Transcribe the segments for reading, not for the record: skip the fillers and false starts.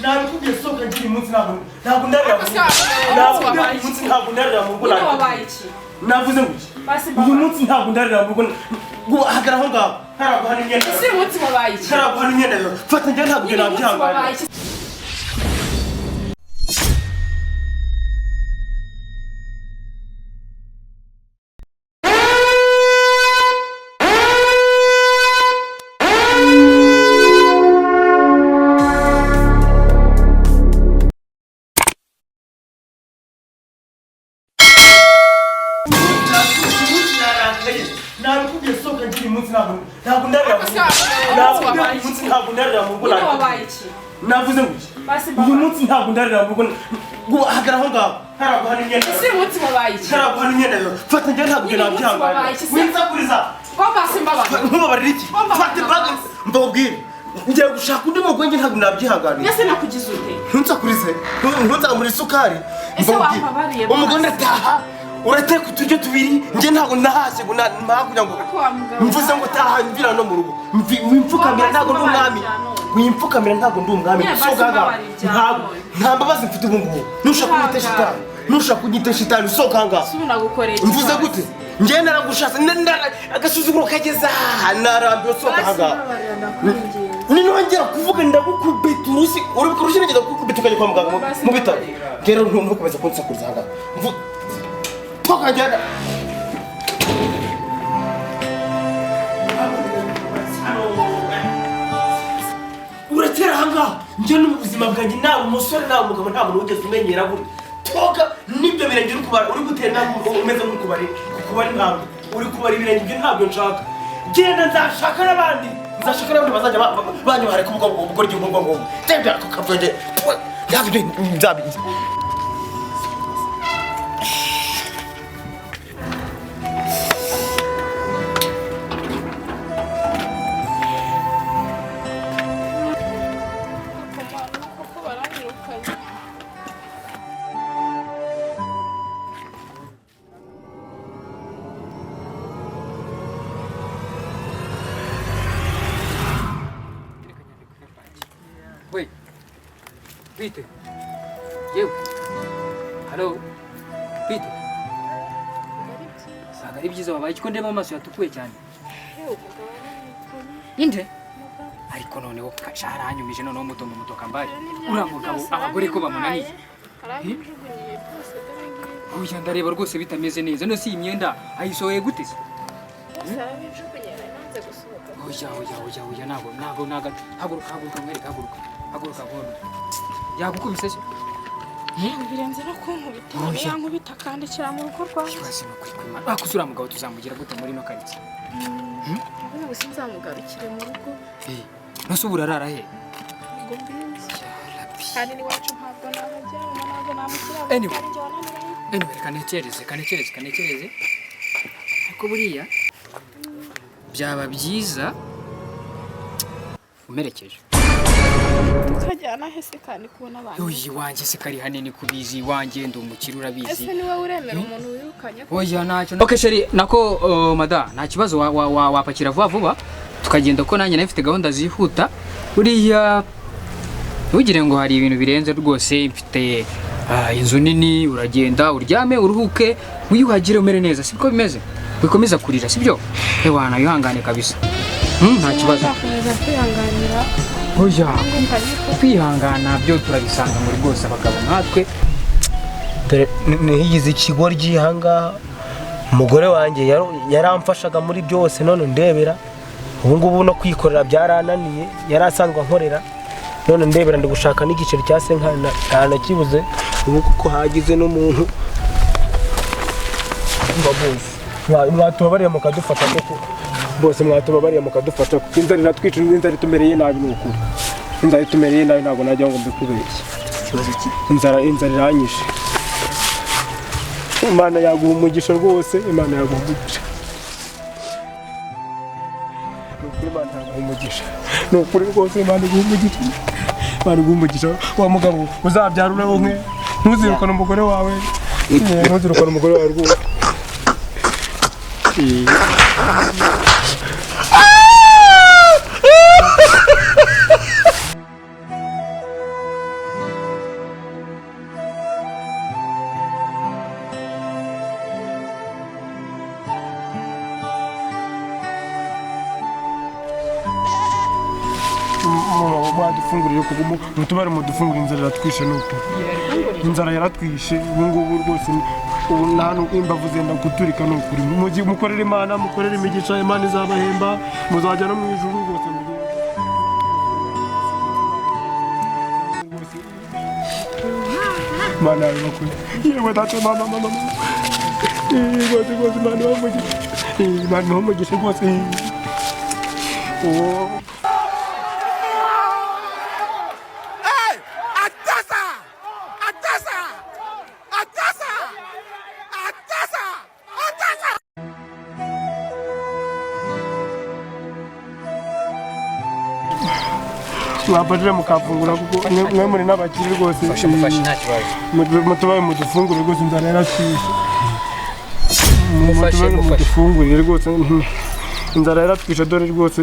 nabikubwiye soka ngira umunsi ntabwo ndarira umunsi ntabwo ndarira mu rugo navuze ngo uyu munsi ntabwo ndarira mu rugo hagara aho ngaho ntabwo hari imyenda ese uyu munsi wabaye iki ntabwo hari imyenda fata njye ntabwo nabyihangana nabikubwiye soka ngira umunsi ntabwo ndarira umunsi ntabwo ndarira mu rugo navuze ngo uyu munsi ntabwo ndarira mu rugo hagara aho ngaho ntabwo hari imyenda ese uyu munsi wabaye iki ntabwo hari imyenda fata njye ntabwo nabyihangana winsakuriza nkubabarira iki fata ibaga mbabwire ngiye gushaka undi mugore njye ntabwo nabyihangana ese nakugize ute ntunsakurize ntunzamure isukari mbabwire umugore ndataha urateka uturyo tubiri njye ntabwo nahashye ngo nakugira ngo mvuze ngo taha mvira no mu rugo wimfukamira ntabwo ndi umwami wimfukamira ntabwo ndi umwami sokaga nta mbabazi mfite ubu ngubu nushaka kunyita shitani sokaga mvuze gute njye naragushatse agasuzuguro kageza narambiwe sokaga ninongera kuvuga ndagukubita urushyi urushyi nigeza kukubita ukajya kwa muganga mu bitaro rero ntukomeza kunsakuriza hanga Pokajana. Uratera hanga njye n'ubuzima bwanjye nta umusore nta umugabo nta muntu wigeze umenyera buri toka nibyo birenge uri kubara uri gutera ntabwo umeze nk'ukubari ntabwo uri kubara ibirenge byo ntabwo nshaka genda nzashaka n'abandi bazajya banyuhare kuvuga ngo ubwo ryo ngo tembera ku kavenge ntabwo nzabizi Wait. Peter. You. Hello. Peter. Saga ibyiza wabaye ko ndema amaso yatukuye cyane. Inde? Ariko noneho kasharanyumije noneho muto kambaye. Uramugabo abagore ko bamunaniye. Oya ndareba rwose bitameze neza. No si imyenda ayisohoye gute se? Oya nago haguruka mwereka haguruka gono yagukubise se birenze no kunkubita yankubita kandi kira mu rugo rwa kibazo no kwikwima akusura mugabo tuzamugira gute muri no karitsiye abona gusa nzamugarukire mu rugo nasubura arara he ngo mbinzi kandi ni wacu ntabwo nabajya ntabwo namukira anyway kanekereze ariko buriya byaba byiza umerekeje tukajyana hese kandi kubona abantu uyi wanjye se kari hanini kubizi wanjye ndo umukiri urabizi ese niwe uremera umuntu wirukanye oya ntacyo okay sheri nako mada nta kibazo wapakira vuba tukagenda ko nanjye nafite gahunda zihuta buriya ugire ngo hari ibintu birenze rwose mfite inzu nini uragenda uryame uruhuke wiyuhagire umere neza siko bimeze wikomeza kurira sibyo ewana yuhangane kabisa nta kibazo kwihanganira oya kwihangana byo turabisanga muri rwose abagabo nkatwe dore nihigize ikigoryi hanga umugore wanjye yaramfashaga muri byose none ndebera ubu ngubu no kwikorera byarananiye yarasanzwe nkorera none ndebera ndi gushaka n'igiceri cya senkana ntanakibuze ubu kuko hagize n'umuntu mwatubabariye mukadufata koko bose mwatubabariye mukadufata kuko inzara iratwica inzara itumereye nabi n'ukuri inzara itumereye nabi ntabwo najya ngo mbikubeshye inzara iranyishe Imana yaguha umugisha rwose Imana yaguha umugisha Imana yaguha umugisha n'ukuri rwose Imana yaguha umugisha Imana yaguha umugisha wa mugabo uzabyara uronke ntuzirukane umugore wawe ntuzirukane umugore wawe rwose mwadufungurire kuko mutubare mudufungurire inzara yaratwishe nuko inzara yaratwishe ubu ngubu rwose ubu nta n'imbavu zenda kuturika n'ukuri mukorere Imana mukorere imigisha Imana izabahemba muzajya no mu ijuru rwose Mana y'ukuri yewe data mama rwose Imana wamugisha rwose mwapatire mukafungura kuko mwe muri n'abakiri rwose mufashe nta kibazo mutubaye mudufungure rwose inzara yaratwishe mutubaye mudufungurire rwose inzara yaratwishe dore rwose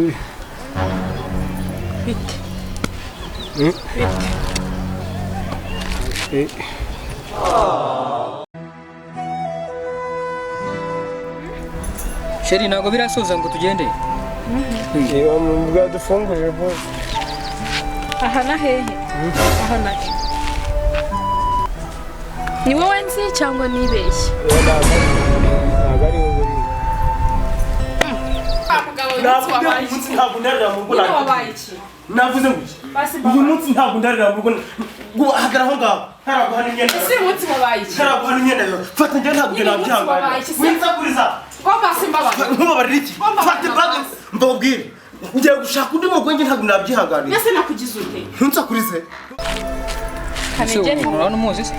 bite sheri ntabwo birasoza ngo tugende dufungurire rwose aha na hehe aha na he ni wowe nzi cyangwa nibeshye ntabwo ari wowe ntabwo ndarira mu rugo navuze ngo uyu munsi ntabwo ndarira mu rugo hagara aho ngaho ntabwo hari imyenda ese uyu munsi wabaye iki ntabwo hari imyenda fata njye ntabwo nabyihangana winsakuriza nkubabarira iki fata bag mbabwire ngiye gushaka undi mugore njye ntabwo nabyihanganira ese nakugize ute ntunsakurize kanegere urabona umuzi se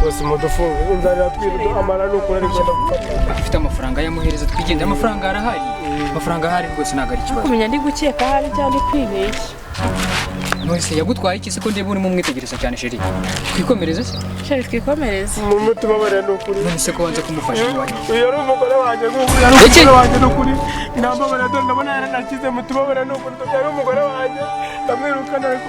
bose mudufunga inzara twirwa amara nuko ari kwenda gufata afite amafaranga yamuhereza twigendera amafaranga arahari amafaranga ahari rwose ntabwo ari ikibazo kumenya ndi gukeka hari cyangwa kwibeshya nose yagutwaye iki se ko ndeba urimo umwitegereza cyane sheri twikomereze se sheri twikomereze mu tubabare n'ukuri none se ko wanze kumufasha iwanyu uyu ari umugore wanjye yari umugore wanjye n'ukuri nambabare dore ndabona yaranakize mu tubabare n'ukuri yari umugore wanjye ndamwirukana ariko